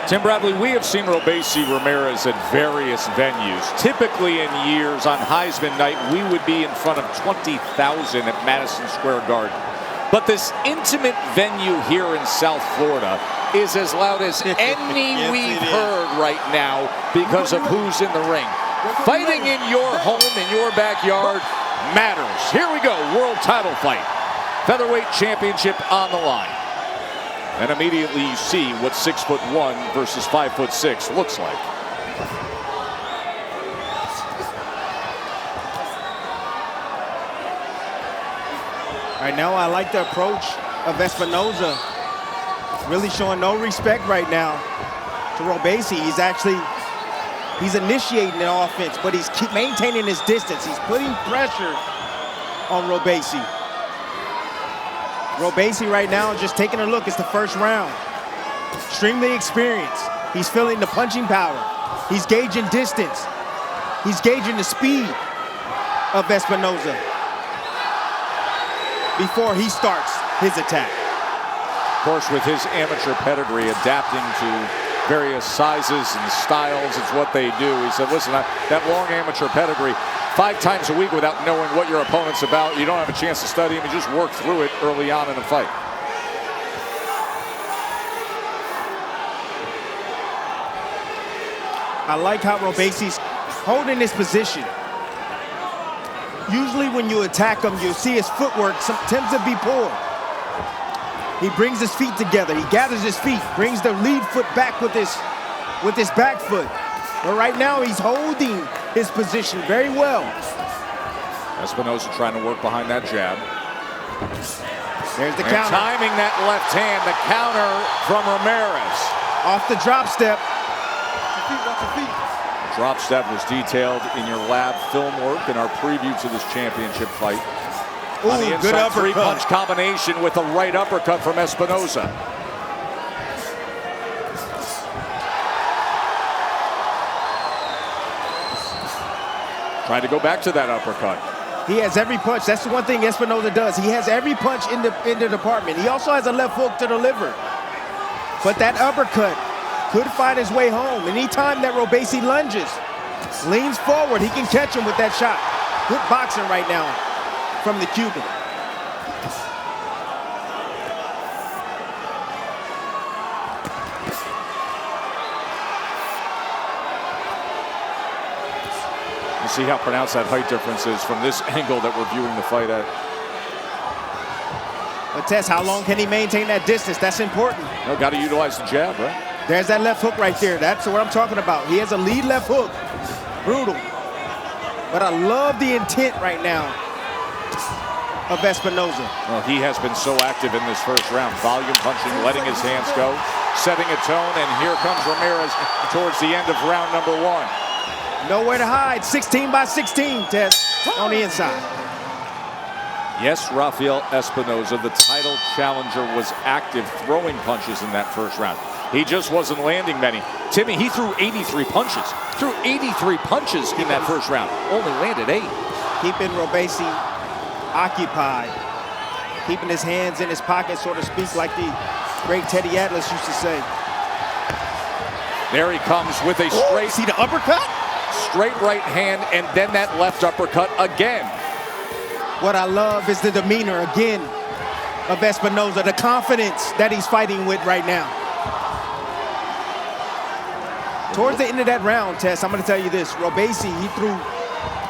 Tim Bradley, we have seen Robeisy Ramirez at various venues. Typically in years on Heisman night, we would be in front of 20,000 at Madison Square Garden. But this intimate venue here in South Florida is as loud as any we've heard right now because of who's in the ring. Fighting in your home, in your backyard, matters. Here we go, world title fight. Featherweight championship on the line. And immediately you see what 6'1" versus 5'6" looks like. Right now, I like the approach of Espinoza. Really showing no respect right now to Robeisy. He's initiating an offense, but he's maintaining his distance. He's putting pressure on Robeisy. Robeisy right now just taking a look. It's the first round. Extremely experienced. He's feeling the punching power. He's gauging distance. He's gauging the speed of Espinoza before he starts his attack. Of course, with his amateur pedigree, adapting to various sizes and styles, it's what they do. He said, listen, that long amateur pedigree, 5 times a week without knowing what your opponent's about, you don't have a chance to study him. You just work through it early on in a fight. I like how Robeisy's holding his position. Usually when you attack him, you'll see his footwork tends to be poor. He brings his feet together. He gathers his feet, brings the lead foot back with his back foot. But right now, he's holding his position very well. Espinoza trying to work behind that jab. There's the counter. Timing that left hand, the counter from Ramirez. Off the drop step. Drop step was detailed in your lab film work in our preview to this championship fight. Ooh, on the good inside, uppercut. 3-punch combination with a right uppercut from Espinoza. Trying to go back to that uppercut. He has every punch. That's the one thing Espinoza does. He has every punch in the department. He also has a left hook to deliver. But that uppercut could find his way home. Anytime that Robeisy lunges, leans forward, he can catch him with that shot. Good boxing right now from the Cuban. You see how pronounced that height difference is from this angle that we're viewing the fight at. But Tess, how long can he maintain that distance? That's important. No, got to utilize the jab, right? There's that left hook right there. That's what I'm talking about. He has a lead left hook. Brutal. But I love the intent right now of Espinoza. Well, he has been so active in this first round. Volume punching, letting his hands go, setting a tone, and here comes Ramirez towards the end of round number 1. Nowhere to hide. 16 by 16, Tess, on the inside. Yes, Rafael Espinoza, the title challenger, was active throwing punches in that first round. He just wasn't landing many. Timmy, he threw 83 punches. Threw 83 punches in that first round. Only landed 8. Keeping Robeisy occupied. Keeping his hands in his pocket, so to speak, like the great Teddy Atlas used to say. There he comes with a straight... See the uppercut? Straight right hand, and then that left uppercut again. What I love is the demeanor, again, of Espinoza, the confidence that he's fighting with right now. Towards the end of that round, Tess, I'm going to tell you this. Robeisy, he threw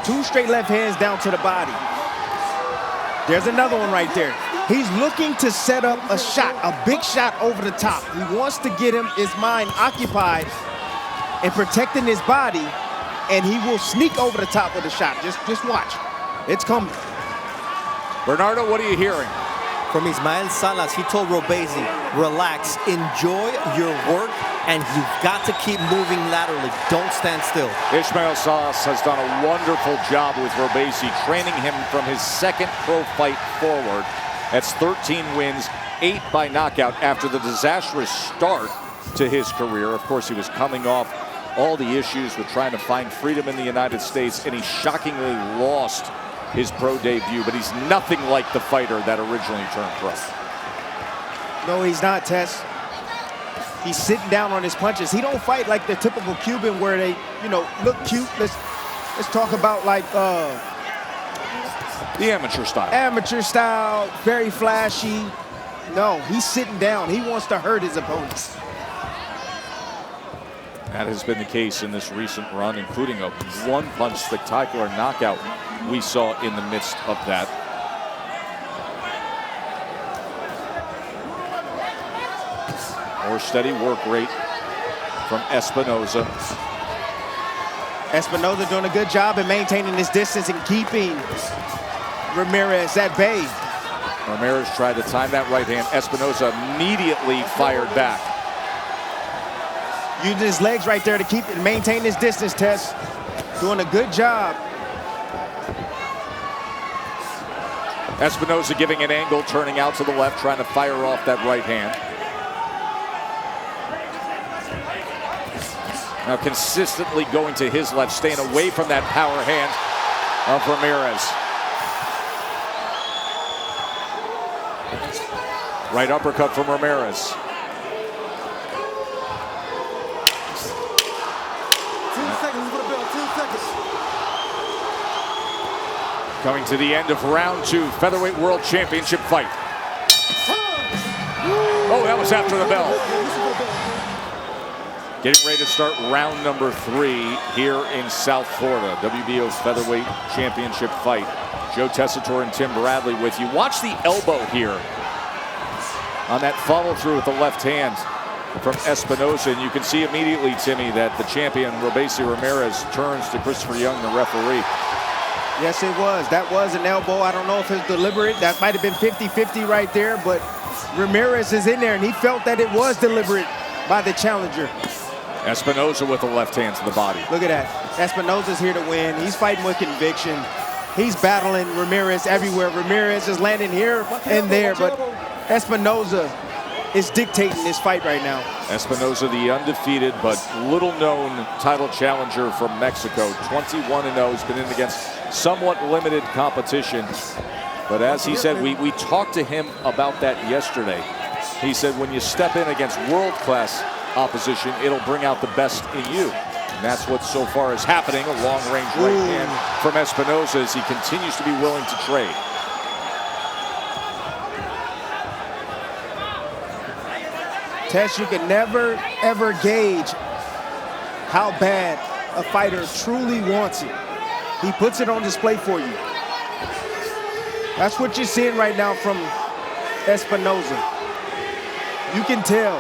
2 straight left hands down to the body. There's another one right there. He's looking to set up a shot, a big shot over the top. He wants to get his mind occupied and protecting his body, and he will sneak over the top with a shot. Just watch. It's coming. Bernardo, what are you hearing? From Ismael Salas, he told Robeisy, relax, enjoy your work, and you've got to keep moving laterally. Don't stand still. Ismael Salas has done a wonderful job with Robeisy, training him from his second pro fight forward. That's 13 wins, 8 by knockout after the disastrous start to his career. Of course, he was coming off all the issues with trying to find freedom in the United States, and he shockingly lost his pro debut, but he's nothing like the fighter that originally turned pro. No, he's not, Tess. He's sitting down on his punches. He don't fight like the typical Cuban where they, you know, look cute. Let's talk about like the amateur style. Amateur style, very flashy. No, he's sitting down. He wants to hurt his opponents. That has been the case in this recent run, including a one-punch spectacular knockout we saw in the midst of that. More steady work rate from Espinoza. Espinoza doing a good job in maintaining his distance and keeping Ramirez at bay. Ramirez tried to time that right hand. Espinoza immediately fired back. Using his legs right there to keep and maintain his distance, Tess. Doing a good job. Espinoza giving an angle, turning out to the left, trying to fire off that right hand. Now consistently going to his left, staying away from that power hand of Ramirez. Right uppercut from Ramirez. 10 seconds for the bell, 10 seconds. Coming to the end of round 2, Featherweight World Championship fight. Oh, that was after the bell. Getting ready to start round number 3 here in South Florida. WBO's Featherweight Championship fight. Joe Tessitore and Tim Bradley with you. Watch the elbow here on that follow-through with the left hand from Espinoza. And you can see immediately, Timmy, that the champion, Robeisy Ramirez, turns to Christopher Young, the referee. Yes, it was. That was an elbow. I don't know if it's deliberate. That might have been 50-50 right there, but Ramirez is in there, and he felt that it was deliberate by the challenger. Espinoza with the left hand to the body. Look at that. Espinoza's here to win. He's fighting with conviction. He's battling Ramirez everywhere. Ramirez is landing here and there, but Espinoza is dictating this fight right now. Espinoza, the undefeated but little-known title challenger from Mexico. 21-0, has been in against somewhat limited competition. But as he said, we talked to him about that yesterday. He said when you step in against world-class opposition, it'll bring out the best in you. And that's what so far is happening. A long-range right hand from Espinoza as he continues to be willing to trade. Tess, you can never, ever gauge how bad a fighter truly wants it. He puts it on display for you. That's what you're seeing right now from Espinoza. You can tell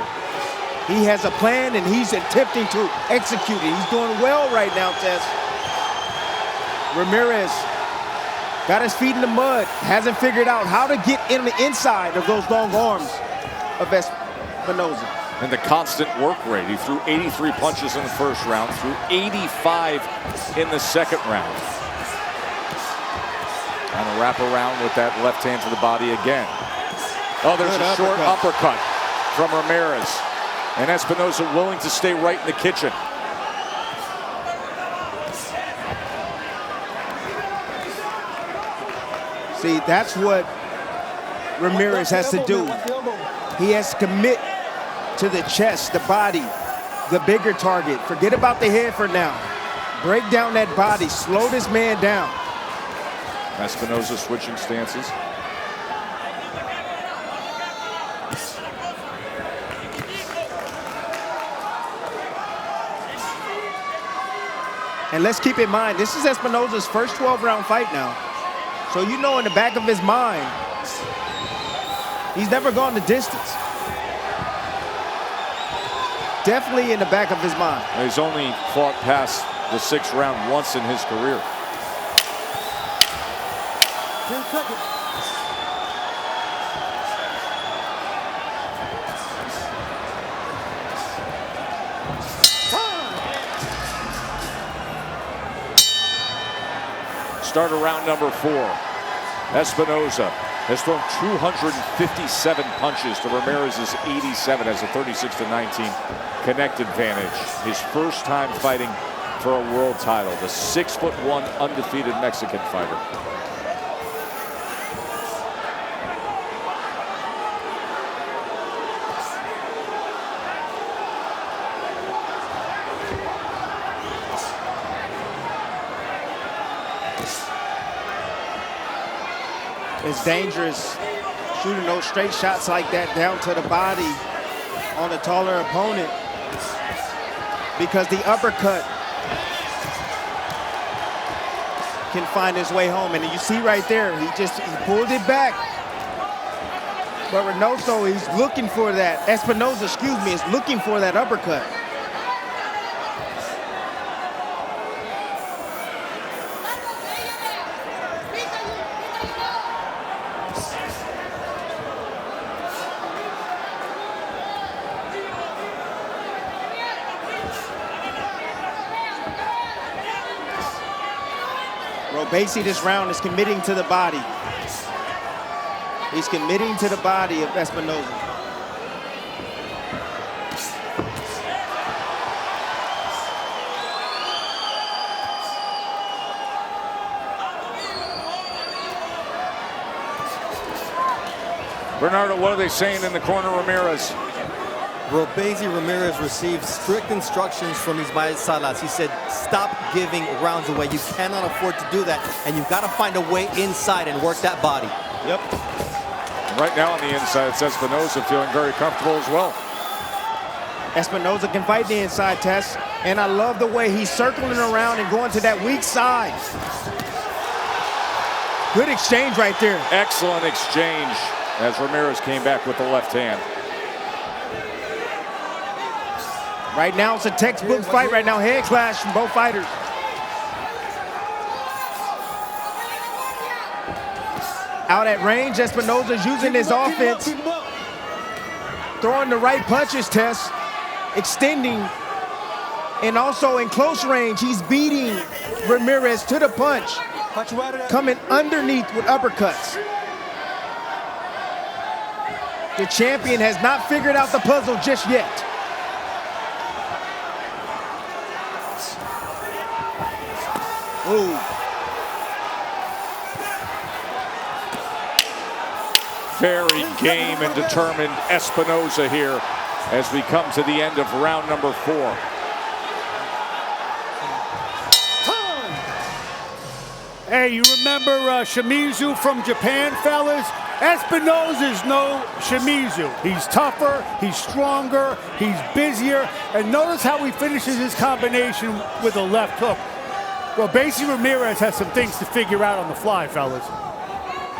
he has a plan and he's attempting to execute it. He's doing well right now, Tess. Ramirez got his feet in the mud, hasn't figured out how to get in the inside of those long arms of Espinoza. And the constant work rate. He threw 83 punches in the first round, threw 85 in the second round. And a wrap around with that left hand to the body again. Oh, there's a short uppercut from Ramirez. And Espinoza willing to stay right in the kitchen. See, that's what Ramirez has to do. He has to commit to the chest, the body, the bigger target. Forget about the head for now. Break down that body, slow this man down. Espinoza switching stances. And let's keep in mind, this is Espinoza's first 12-round fight now. So you know in the back of his mind, he's never gone the distance. Definitely in the back of his mind. He's only fought past the 6th round once in his career. 10 seconds. Start of round number 4. Espinoza has thrown 257 punches to Ramirez's 87 as a 36-19 connect advantage. His first time fighting for a world title. The 6'1" undefeated Mexican fighter. It's dangerous shooting those straight shots like that down to the body on a taller opponent, because the uppercut can find his way home. And you see right there, he pulled it back. But Reynoso, he's looking for that. Espinoza, excuse me, is looking for that uppercut. Robeisy this round is committing to the body. He's committing to the body of Espinoza. Bernardo, what are they saying in the corner, Ramirez? Robeisy Ramirez received strict instructions from Ismael Salas. He said, stop giving rounds away. You cannot afford to do that, and you've got to find a way inside and work that body. Yep. Right now on the inside, it's Espinoza feeling very comfortable as well. Espinoza can fight the inside, Tess, and I love the way he's circling around and going to that weak side. Good exchange right there. Excellent exchange as Ramirez came back with the left hand. Right now, it's a textbook fight right now. Head clash from both fighters. Out at range, Espinoza's using his offense. Throwing the right punches, Tess. Extending. And also in close range, he's beating Ramirez to the punch. Coming underneath with uppercuts. The champion has not figured out the puzzle just yet. Ooh. Very game and determined Espinoza here as we come to the end of round number 4. Hey, you remember Shimizu from Japan, fellas? Espinoza's no Shimizu. He's tougher, he's stronger, he's busier, and notice how he finishes his combination with a left hook. Robeisy Ramirez has some things to figure out on the fly, fellas.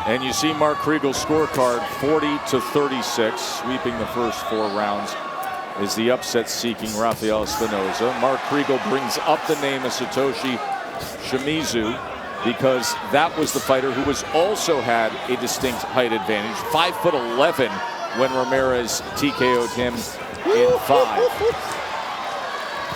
And you see Mark Kriegel's scorecard, 40-36, sweeping the first 4 rounds, is the upset-seeking Rafael Espinoza. Mark Kriegel brings up the name of Satoshi Shimizu because that was the fighter who was also had a distinct height advantage, 5'11", when Ramirez TKO'd him in 5.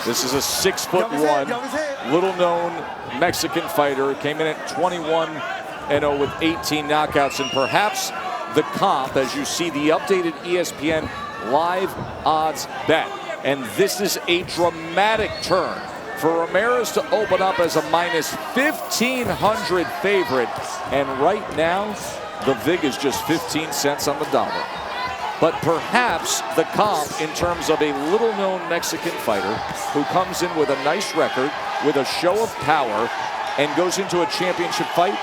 This is a 6'1", little-known Mexican fighter. Came in at 21-0 with 18 knockouts, and perhaps the comp, as you see the updated ESPN live odds bet. And this is a dramatic turn for Ramirez to open up as a minus 1,500 favorite. And right now, the VIG is just 15 cents on the dollar. But perhaps the comp in terms of a little-known Mexican fighter who comes in with a nice record, with a show of power, and goes into a championship fight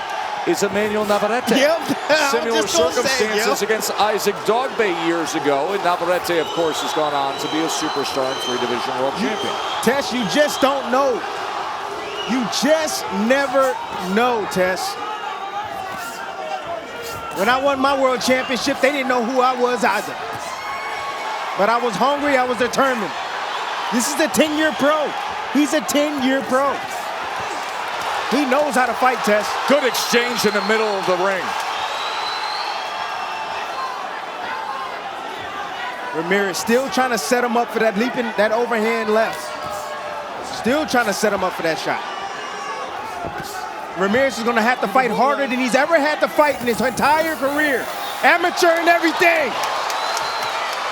is Emmanuel Navarrete. Yep. Similar circumstances against Isaac Dogbe years ago, and Navarrete, of course, has gone on to be a superstar and 3-division world champion. Tess, you just don't know. You just never know, Tess. When I won my world championship, they didn't know who I was either. But I was hungry, I was determined. This is a 10-year pro. He's a 10-year pro. He knows how to fight, Tess. Good exchange in the middle of the ring. Ramirez still trying to set him up for that leaping, that overhand left. Still trying to set him up for that shot. Ramirez is going to have to fight harder than he's ever had to fight in his entire career. Amateur and everything.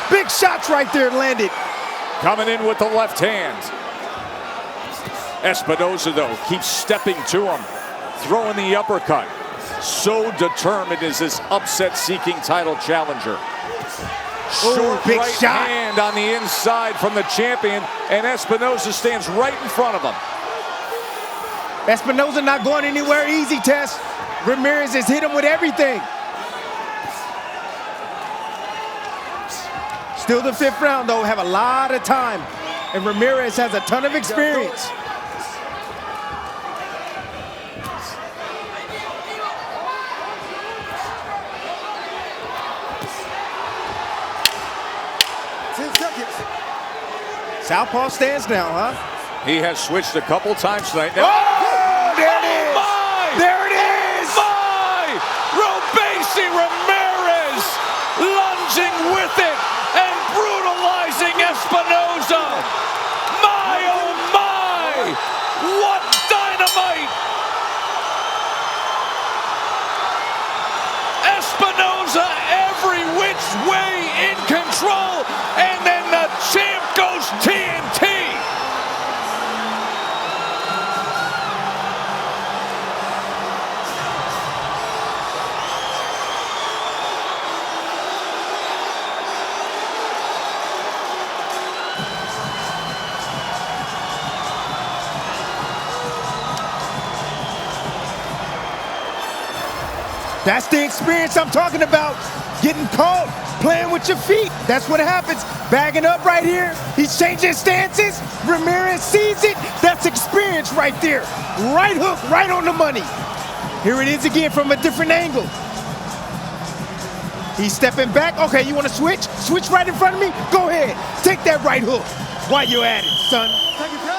Big shots right there landed. Coming in with the left hand. Espinoza, though, keeps stepping to him, throwing the uppercut. So determined is this upset-seeking title challenger. Short big right shot. hand on the inside from the champion, and Espinoza stands right in front of him. Espinoza not going anywhere easy, Tess. Ramirez has hit him with everything. Still the 5th round, though. Have a lot of time. And Ramirez has a ton of experience. Southpaw stands now, huh? He has switched a couple times tonight. Oh, there it is! My! There it is! My! Robeisy Ramirez lunging with it and brutalizing Espinoza. My, oh my! What dynamite! Espinoza every which way in control, and then the champ goes TNT. That's the experience I'm talking about. Getting caught, playing with your feet. That's what happens. Bagging up right here. He's changing stances. Ramirez sees it. That's experience right there. Right hook, right on the money. Here it is again from a different angle. He's stepping back. Okay, you want to switch? Switch right in front of me? Go ahead. Take that right hook while you're at it, son.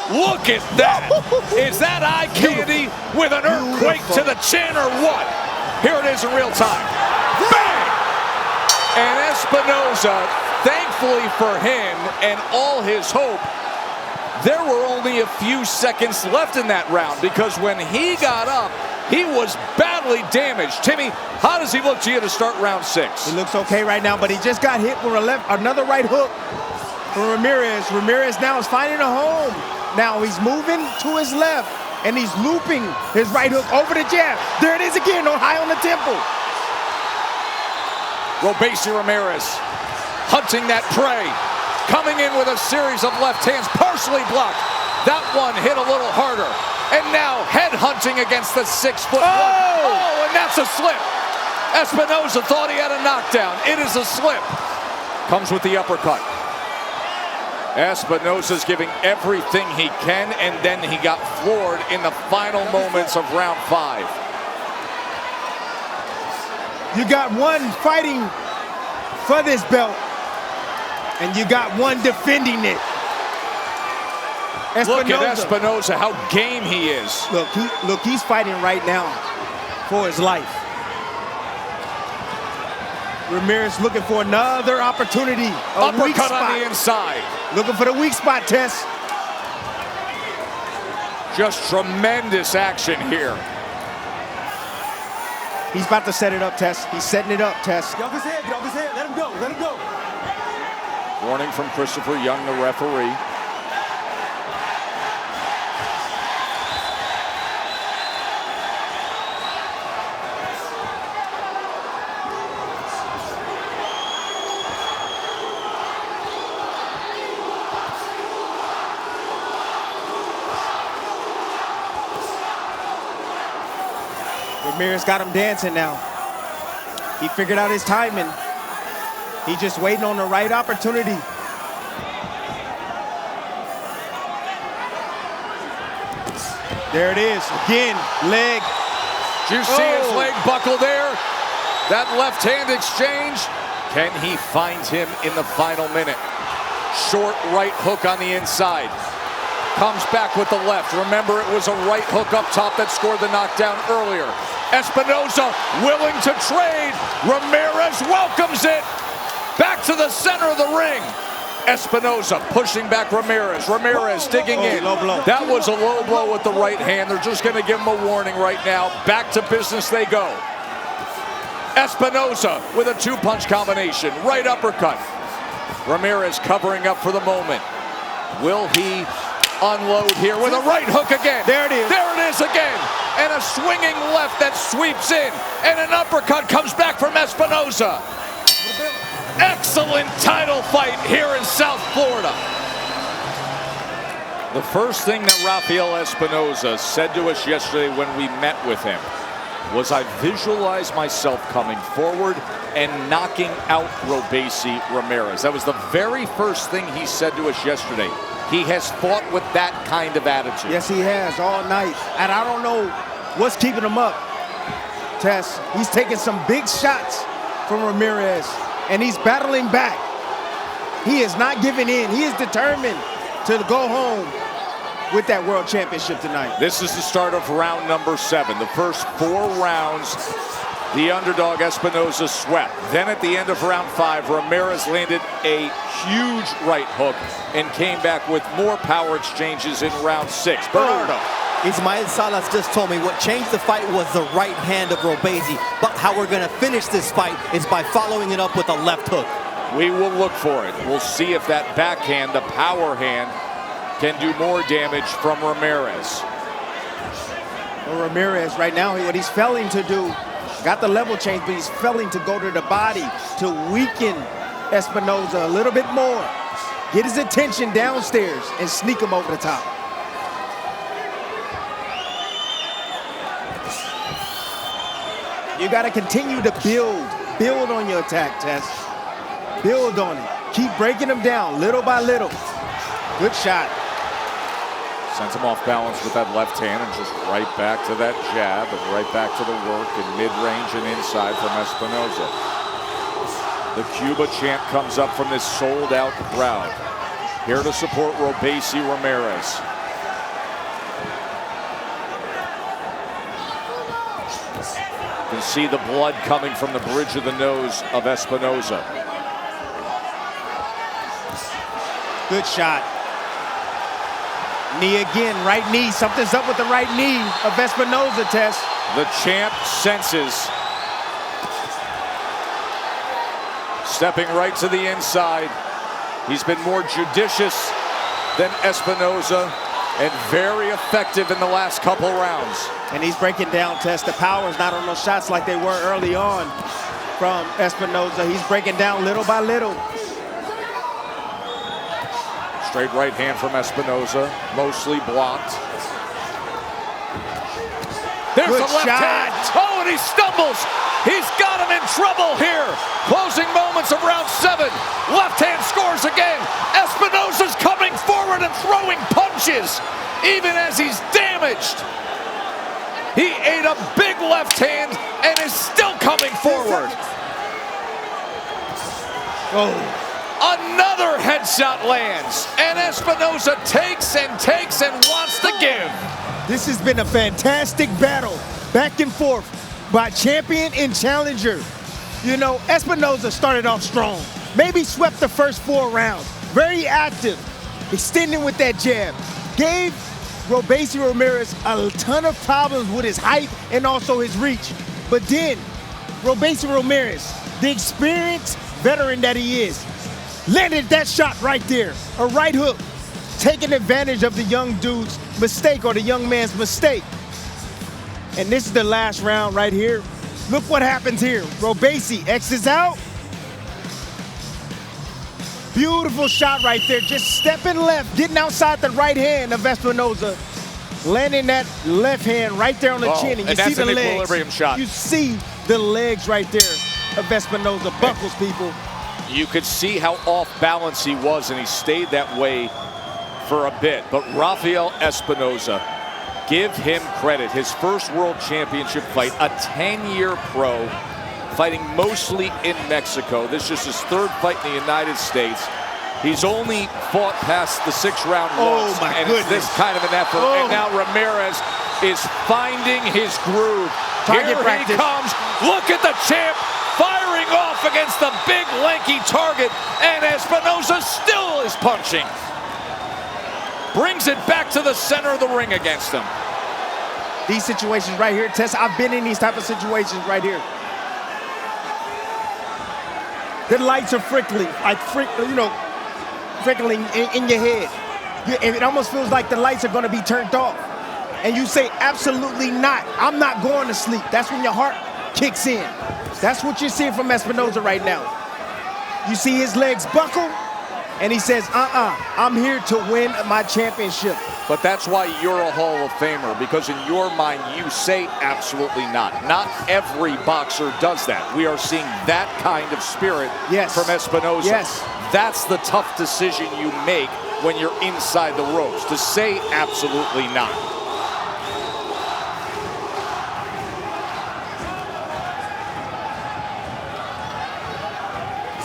Look at that. Is that eye candy with an earthquake to the chin or what? Here it is in real time. Bang! And Espinoza, thankfully for him and all his hope, there were only a few seconds left in that round, because when he got up, he was badly damaged. Timmy, how does he look to you to start round 6? He looks okay right now, but he just got hit with another right hook from Ramirez. Ramirez now is finding a home. Now he's moving to his left, and he's looping his right hook over the jab. There it is again, high on the temple. Robeisy Ramirez hunting that prey, coming in with a series of left hands, partially blocked. That one hit a little harder. And now head hunting against the 6'1". Oh, and that's a slip. Espinoza thought he had a knockdown. It is a slip. Comes with the uppercut. Espinoza's giving everything he can, and then he got floored in the final moments of round 5. You got one fighting for this belt, and you got one defending it. Look at Espinoza, how game he is. Look, he's fighting right now for his life. Ramirez looking for another opportunity. Uppercut on the inside. Looking for the weak spot, Tess. Just tremendous action here. He's about to set it up, Tess. He's setting it up, Tess. Get off his head, get off his head. Let him go, let him go. Warning from Christopher Young, the referee. Ramirez got him dancing now. He figured out his timing. He's just waiting on the right opportunity. There it is, again, leg. Did you see his leg buckle there? That left hand exchange. Can he find him in the final minute? Short right hook on the inside. Comes back with the left. Remember, it was a right hook up top that scored the knockdown earlier. Espinoza willing to trade. Ramirez welcomes it. Back to the center of the ring. Espinoza pushing back Ramirez. Ramirez digging in. Low blow. That was a low blow with the right hand. They're just going to give him a warning right now. Back to business they go. Espinoza with a 2-punch combination. Right uppercut. Ramirez covering up for the moment. Will he unload here with a right hook again? There it is. There it is again. And a swinging left that sweeps in. And an uppercut comes back from Espinoza. Excellent title fight here in South Florida. The first thing that Rafael Espinoza said to us yesterday when we met with him was I visualized myself coming forward and knocking out Robeisy Ramirez. That was the very first thing he said to us yesterday. He has fought with that kind of attitude. Yes, he has all night. And I don't know what's keeping him up, Tess. He's taking some big shots from Ramirez, and he's battling back. He is not giving in. He is determined to go home with that world championship tonight. This is the start of round number 7. The first 4 rounds, the underdog Espinoza swept. Then at the end of round 5, Ramirez landed a huge right hook and came back with more power exchanges in round 6. Bernardo. Ismael Salas just told me what changed the fight was the right hand of Robeisy, but how we're gonna finish this fight is by following it up with a left hook. We will look for it. We'll see if that backhand, the power hand, can do more damage from Ramirez. Well, Ramirez right now, what he's failing to do, got the level change, but he's failing to go to the body to weaken Espinoza a little bit more. Get his attention downstairs and sneak him over the top. You got to continue to build on your attack, Tess. Build on it. Keep breaking them down little by little. Good shot. Sends him off balance with that left hand and just right back to that jab and right back to the work in mid-range and inside from Espinoza. The Cuba chant comes up from this sold-out crowd. Here to support Robeisy Ramirez. You can see the blood coming from the bridge of the nose of Espinoza. Good shot. Knee again, right knee. Something's up with the right knee of Espinoza, Tess. The champ senses. Stepping right to the inside. He's been more judicious than Espinoza and very effective in the last couple rounds. And he's breaking down, Tess. The power's not on those shots like they were early on from Espinoza. He's breaking down little by little. Straight right hand from Espinoza, mostly blocked. There's Good the left shot. hand. Oh, and he stumbles. He's got him in trouble here. Closing moments of round 7. Left hand scores again. Espinoza's coming forward and throwing punches, even as he's damaged. He ate a big left hand and is still coming forward. Oh. Another headshot lands, and Espinoza takes and wants to give. This has been a fantastic battle, back and forth, by champion and challenger. You know, Espinoza started off strong. Maybe swept the first 4 rounds. Very active, extending with that jab. Gave Robeisy Ramirez a ton of problems with his height and also his reach. But then, Robeisy Ramirez, the experienced veteran that he is, landed that shot right there, a right hook, taking advantage of the young dude's mistake or the young man's mistake. And this is the last round right here. Look what happens here. Robeisy exits out. Beautiful shot right there, just stepping left, getting outside the right hand of Espinoza, landing that left hand right there on the chin, and you see the legs. Equilibrium shot. You see the legs right there of Espinoza, buckles, people. You could see how off balance he was, and he stayed that way for a bit. But Rafael Espinoza, give him credit. His first world championship fight, a 10-year pro, fighting mostly in Mexico. This is just his 3rd fight in the United States. He's only fought past the 6th round once, and it's this kind of an effort. And now Ramirez is finding his groove. Target Here practice. he comes. Look at the champ firing off against the big, lanky target, and Espinoza still is punching. Brings it back to the center of the ring against him. These situations right here, Tess, I've been in these type of situations right here. The lights are frickling, frickling in your head. It almost feels like the lights are gonna be turned off. And you say, absolutely not, I'm not going to sleep. That's when your heart kicks in. That's what you're seeing from Espinoza right now. You see his legs buckle, and he says, I'm here to win my championship. But that's why you're a Hall of Famer, because in your mind, you say absolutely not. Not every boxer does that. We are seeing that kind of spirit from Espinoza. Yes. That's the tough decision you make when you're inside the ropes, to say absolutely not.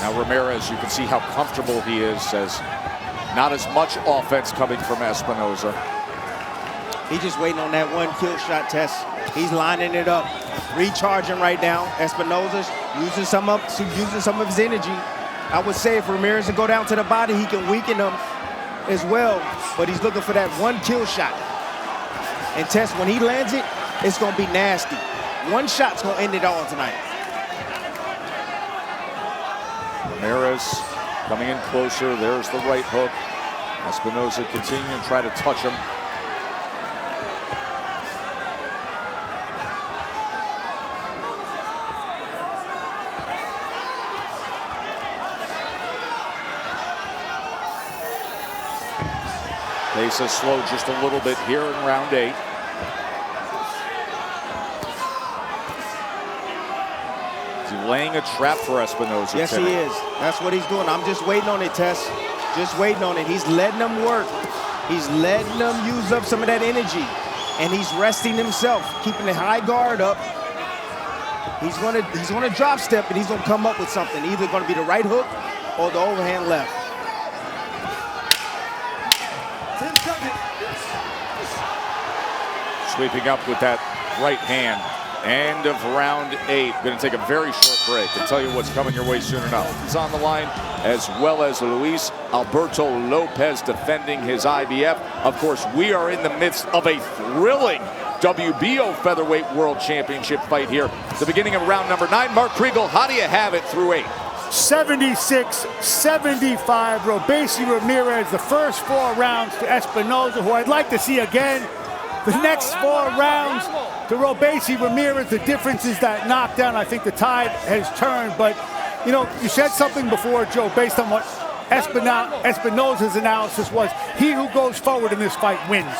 Now Ramirez, you can see how comfortable he is, as not as much offense coming from Espinoza. He's just waiting on that one kill shot test. He's lining it up, recharging right now. Espinoza's using some of his energy. I would say if Ramirez can go down to the body, he can weaken him as well. But he's looking for that one kill shot. And Tess, when he lands it, it's gonna be nasty. One shot's gonna end it all tonight. Ramirez coming in closer. There's the right hook. Espinoza continuing to try to touch him. Pace has slowed just a little bit here in round 8. Is he laying a trap for Espinoza? Yes, he is. That's what he's doing. I'm just waiting on it, Tess. Just waiting on it. He's letting them work. He's letting them use up some of that energy. And he's resting himself, keeping the high guard up. He's gonna drop step, and he's gonna come up with something. Either gonna be the right hook or the overhand left. Sweeping up with that right hand. End of round 8. Going to take a very short break and tell you what's coming your way soon enough. He's on the line, as well as Luis Alberto Lopez defending his IBF. Of course, we are in the midst of a thrilling WBO Featherweight World Championship fight here. The beginning of round number 9. Mark Kriegel, how do you have it through 8? 76-75, Robeisy Ramirez, the first 4 rounds to Espinoza, who I'd like to see again. The next 4 rounds to Robeisy Ramirez. The difference is that knockdown. I think the tide has turned, but you know, you said something before, Joe, based on what Espinoza's analysis was. He who goes forward in this fight wins.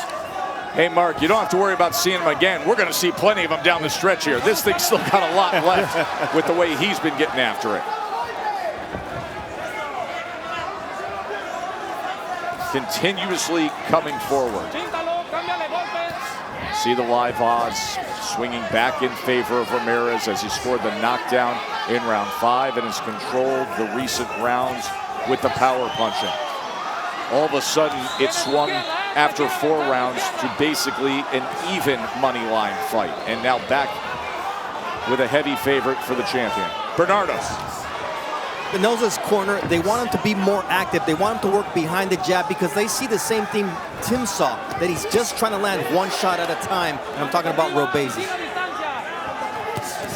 Hey, Mark, you don't have to worry about seeing him again. We're going to see plenty of him down the stretch here. This thing's still got a lot left with the way he's been getting after it. Continuously coming forward. See the live odds swinging back in favor of Ramirez as he scored the knockdown in round 5 and has controlled the recent rounds with the power punching. All of a sudden, it swung after 4 rounds to basically an even money line fight. And now back with a heavy favorite for the champion. Bernardo. Espinoza's corner, they want him to be more active. They want him to work behind the jab because they see the same thing Tim saw, that he's just trying to land one shot at a time. And I'm talking about Robeisy.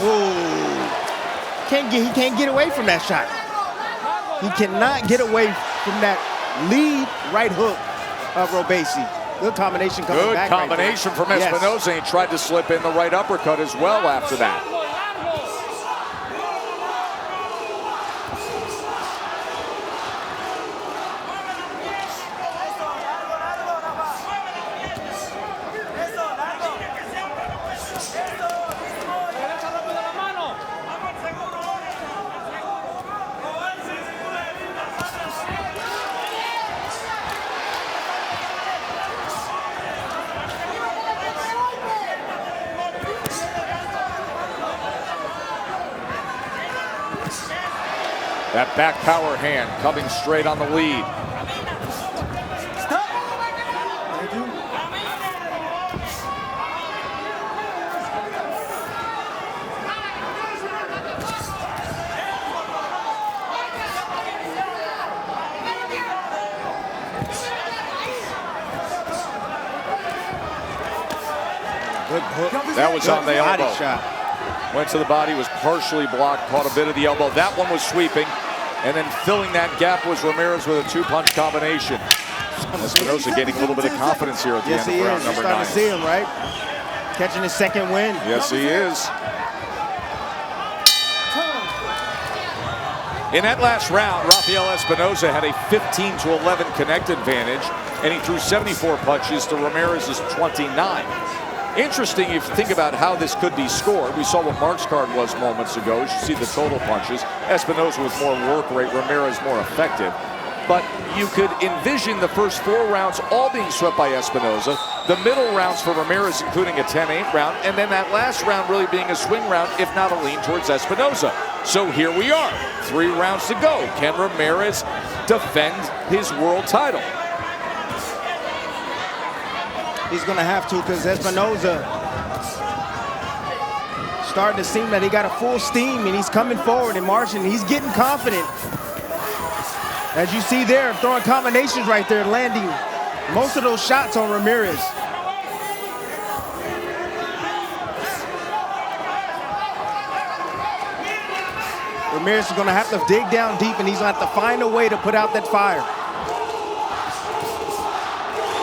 Ooh. He can't get away from that shot. He cannot get away from that lead right hook of Robeisy. Good combination coming back. Good combination from Espinoza. Yes. He tried to slip in the right uppercut as well after that. That back power hand coming straight on the lead. That was on the elbow. Went to the body, was partially blocked, caught a bit of the elbow. That one was sweeping. And then filling that gap was Ramirez with a 2-punch combination. Espinoza gaining a little bit of confidence here at the end of round number 9. Starting to see him, right? Catching his second win. Yes, he is. In that last round, Rafael Espinoza had a 15-11 connect advantage, and he threw 74 punches to Ramirez's 29. Interesting if you think about how this could be scored. We saw what Mark's card was moments ago. As you see the total punches. Espinoza with more work rate, Ramirez more effective. But you could envision the first 4 rounds all being swept by Espinoza, the middle rounds for Ramirez including a 10-8 round, and then that last round really being a swing round, if not a lean towards Espinoza. So here we are, 3 rounds to go. Can Ramirez defend his world title? He's going to have to, because Espinoza starting to seem that he got a full steam and he's coming forward and marching. He's getting confident. As you see there, throwing combinations right there, landing most of those shots on Ramirez. Ramirez is going to have to dig down deep, and he's going to have to find a way to put out that fire.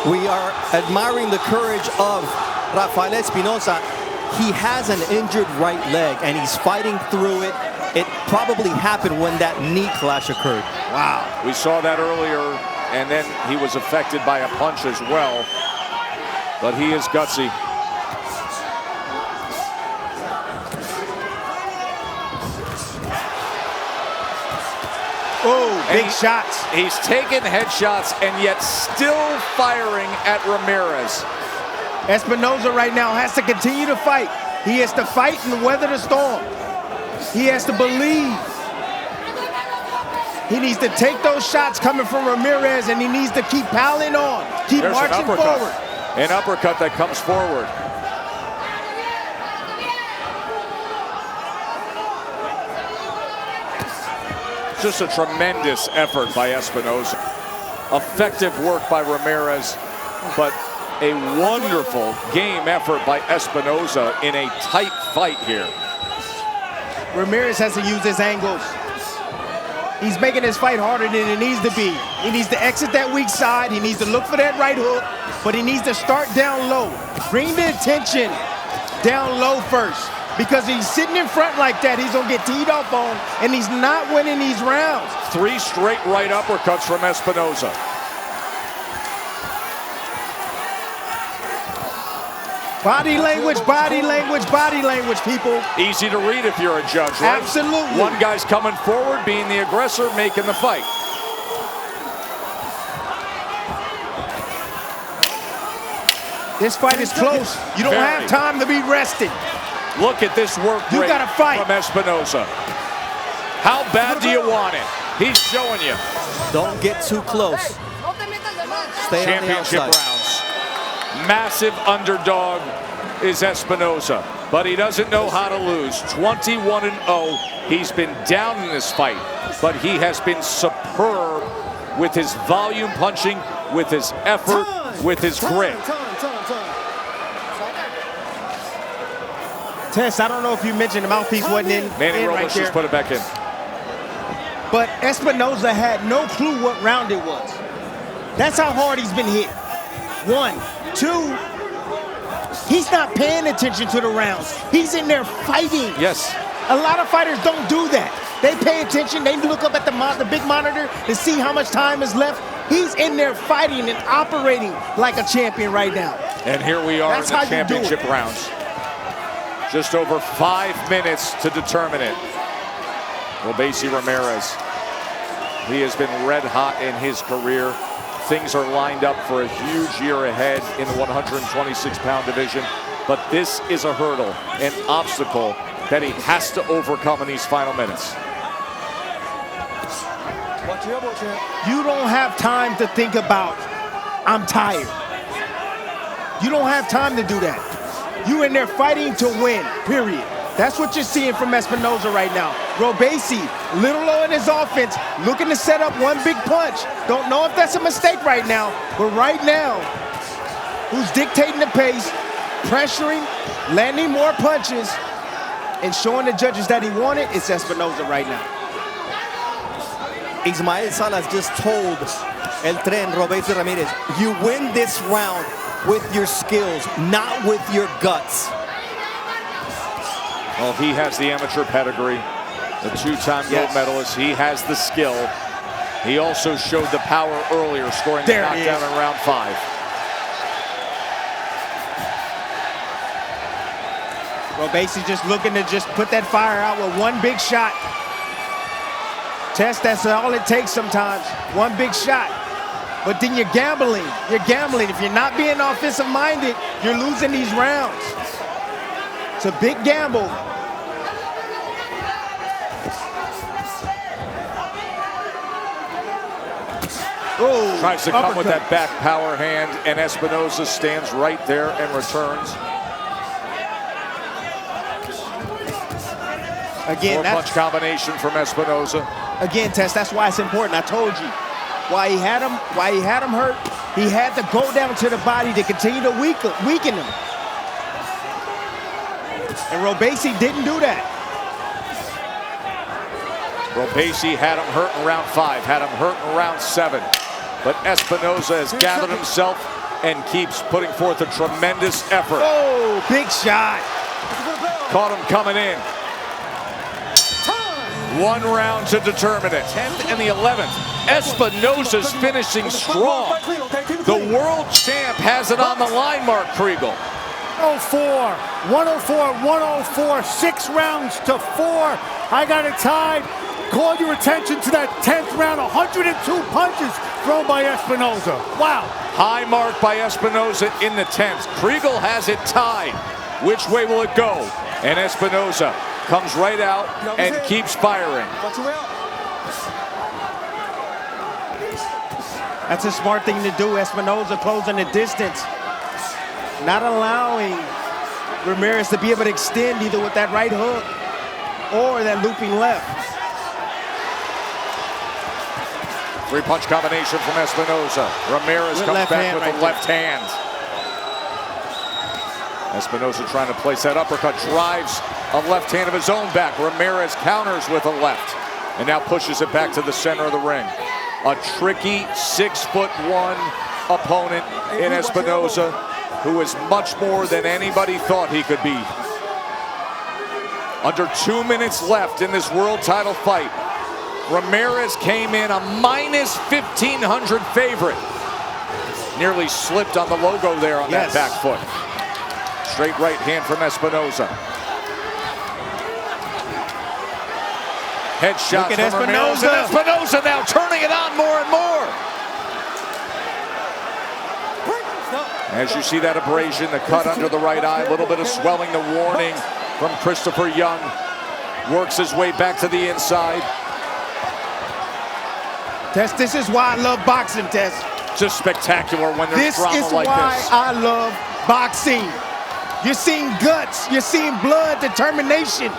We are admiring the courage of Rafael Espinoza. He has an injured right leg, and he's fighting through it. It probably happened when that knee clash occurred. Wow. We saw that earlier, and then he was affected by a punch as well. But he is gutsy. Oh, big shots. He's taken headshots and yet still firing at Ramirez. Espinoza right now has to continue to fight. He has to fight and weather the storm. He has to believe. He needs to take those shots coming from Ramirez, and he needs to keep piling on. Keep marching forward. An uppercut that comes forward. Just a tremendous effort by Espinoza. Effective work by Ramirez, but a wonderful game effort by Espinoza in a tight fight here. Ramirez has to use his angles. He's making his fight harder than it needs to be. He needs to exit that weak side. He needs to look for that right hook, but he needs to start down low. Bring the attention down low first. Because he's sitting in front like that, he's going to get teed up on, and he's not winning these rounds. 3 straight right uppercuts from Espinoza. Body language, body language, body language, people. Easy to read if you're a judge, right? Absolutely. One guy's coming forward, being the aggressor, making the fight. This fight is close. You don't have time to be rested. Look at this work rate gotta fight from Espinoza. How bad do you want it? He's showing you. Don't get too close. Stay Championship on the outside. rounds. Massive underdog is Espinoza, but he doesn't know how to lose. 21-0. He's been down in this fight, but he has been superb with his volume punching, with his effort, with his grit. Tess, I don't know if you mentioned the mouthpiece wasn't in. Manny Robles right there. just put it back in. But Espinoza had no clue what round it was. That's how hard he's been hit. 1, 2, he's not paying attention to the rounds. He's in there fighting. Yes. A lot of fighters don't do that. They pay attention, they look up at the big monitor to see how much time is left. He's in there fighting and operating like a champion right now. And here we are in the That's championship rounds. Just over 5 minutes to determine it. Robeisy Ramirez. He has been red hot in his career. Things are lined up for a huge year ahead in the 126-pound division. But this is a hurdle, an obstacle that he has to overcome in these final minutes. You don't have time to think about, I'm tired. You don't have time to do that. You in there fighting to win, period. That's what you're seeing from Espinoza right now. Robeisy, little low in his offense, looking to set up one big punch. Don't know if that's a mistake right now, but right now, who's dictating the pace, pressuring, landing more punches, and showing the judges that he wanted, it's Espinoza right now. Ismael Salas just told El Tren Robeisy Ramirez, you win this round with your skills, not with your guts. Well, he has the amateur pedigree. The two-time gold medalist. He has the skill. He also showed the power earlier, scoring the knockdown in round 5. Robeisy just looking to just put that fire out with one big shot. Test, that's all it takes sometimes. One big shot. But then you're gambling. You're gambling. If you're not being offensive-minded, you're losing these rounds. It's a big gamble. Oh, tries to come with that back power hand, and Espinoza stands right there and returns. Again, punch combination from Espinoza. Again, Tess, that's why it's important. I told you. Why he had him hurt, he had to go down to the body to continue to weaken him. And Robeisy didn't do that. Robeisy had him hurt in round 5, had him hurt in round 7. But Espinoza has gathered himself and keeps putting forth a tremendous effort. Oh, big shot. Caught him coming in. 1 round to determine it. 10th and the 11th. Espinoza's finishing strong. The world champ has it on the line, Mark Kriegel. 104, 104, 104, 6 rounds to 4. I got it tied. Call your attention to that 10th round, 102 punches thrown by Espinoza. Wow. High mark by Espinoza in the 10th. Kriegel has it tied. Which way will it go? And Espinoza comes right out and keeps firing. That's a smart thing to do. Espinoza closing the distance. Not allowing Ramirez to be able to extend either with that right hook or that looping left. 3-punch combination from Espinoza. Ramirez comes back with the left hand. Espinoza trying to place that uppercut, drives a left hand of his own back. Ramirez counters with a left and now pushes it back to the center of the ring. A tricky 6'1" opponent in Espinoza, who is much more than anybody thought he could be. Under 2 minutes left in this world title fight. Ramirez came in a minus 1,500 favorite. Nearly slipped on the logo there on that back foot. Straight right hand from Espinoza. Headshot from Ramirez, and Espinoza now turning it on more and more. As you see that abrasion, the cut under the right eye, a little bit of swelling, the warning from Christopher Young. Works his way back to the inside. Tess, this is why I love boxing, Tess. Just spectacular when there's drama like this. This is why I love boxing. You're seeing guts, you're seeing blood, determination.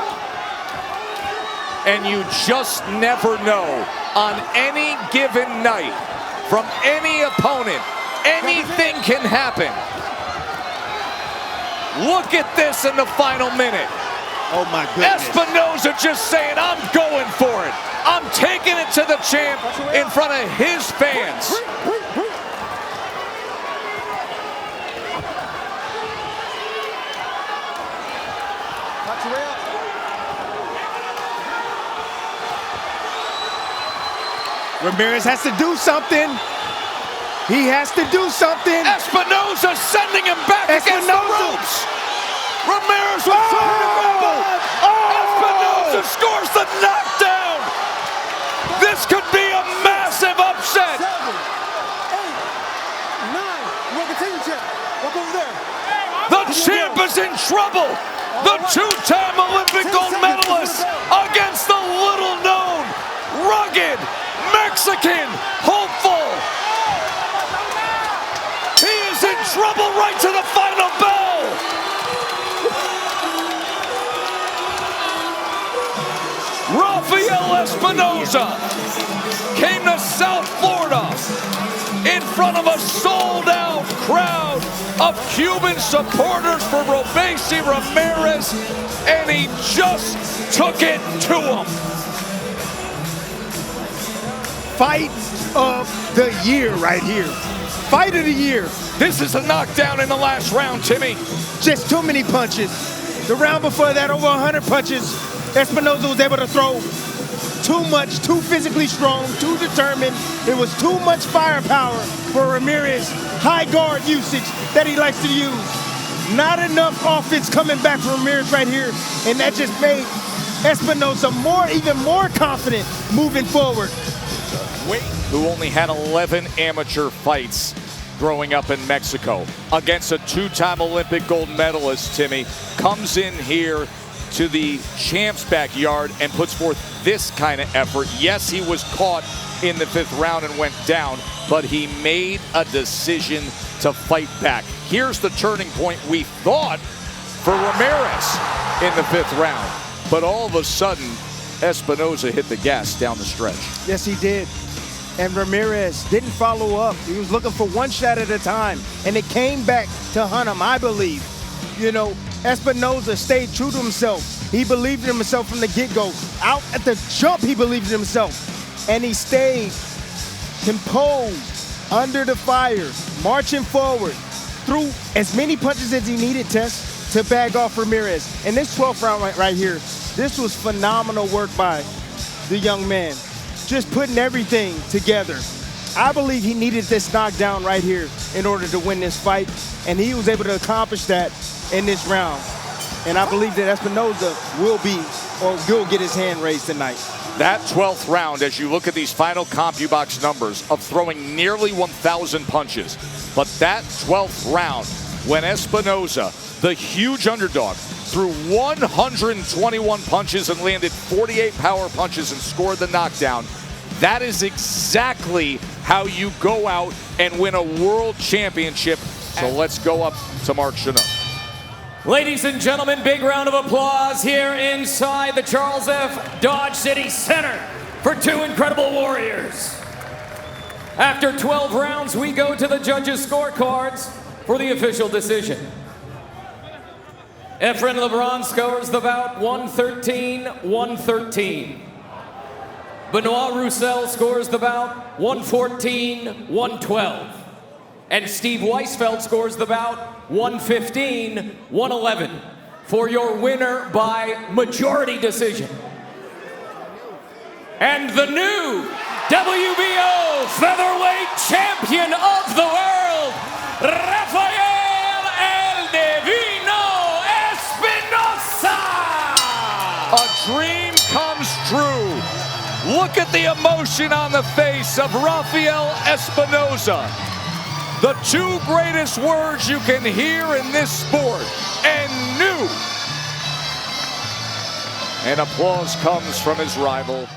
And you just never know on any given night from any opponent, anything can happen. Look at this in the final minute. Oh my goodness. Espinoza just saying, I'm going for it. I'm taking it to the champ in front of his fans. Ramirez has to do something. He has to do something. Espinoza sending him back against the ropes. Ramirez was trying to grab him. Espinoza scores the knockdown. This could be a massive upset. 7, 8, 9. We'll continue, champ. Walk over there. The champ is in trouble. The two-time Olympic gold medalist against the little-known, rugged Mexican hopeful. He is in trouble right to the final bell. Rafael Espinoza came to South Florida in front of a sold-out crowd of Cuban supporters for Robeisy Ramirez, and he just took it to him. Fight of the year right here. Fight of the year. This is a knockdown in the last round, Timmy. Just too many punches. The round before that, over 100 punches. Espinoza was able to throw too much, too physically strong, too determined. It was too much firepower for Ramirez. High guard usage that he likes to use. Not enough offense coming back from Ramirez right here, and that just made Espinoza even more confident moving forward. Who only had 11 amateur fights growing up in Mexico, against a two-time Olympic gold medalist, Timmy, comes in here to the champ's backyard and puts forth this kind of effort. Yes, he was caught in the 5th round and went down, but he made a decision to fight back. Here's the turning point we thought for Ramirez in the 5th round, but all of a sudden, Espinoza hit the gas down the stretch. Yes, he did. And Ramirez didn't follow up. He was looking for one shot at a time, and it came back to hunt him, I believe. You know, Espinoza stayed true to himself. He believed in himself from the get-go. Out at the jump, he believed in himself. And he stayed composed, under the fire, marching forward, threw as many punches as he needed, Tess, to bag off Ramirez. And this 12th round right here, this was phenomenal work by the young man. Just putting everything together. I believe he needed this knockdown right here in order to win this fight, and he was able to accomplish that in this round. And I believe that Espinoza will get his hand raised tonight. That 12th round, as you look at these final CompuBox numbers of throwing nearly 1,000 punches, but that 12th round, when Espinoza, the huge underdog, threw 121 punches and landed 48 power punches and scored the knockdown. That is exactly how you go out and win a world championship. So let's go up to Mark Chanot. Ladies and gentlemen, big round of applause here inside the Charles F. Dodge City Center for two incredible warriors. After 12 rounds, we go to the judges' scorecards for the official decision. Efren LeBron scores the bout 113-113. Benoit Roussel scores the bout 114-112. And Steve Weisfeld scores the bout 115-111 for your winner by majority decision. And the new WBO Featherweight Champion of the world, Rafael El Divino Espinoza! A dream comes true. Look at the emotion on the face of Rafael Espinoza. The two greatest words you can hear in this sport, and new. And applause comes from his rival.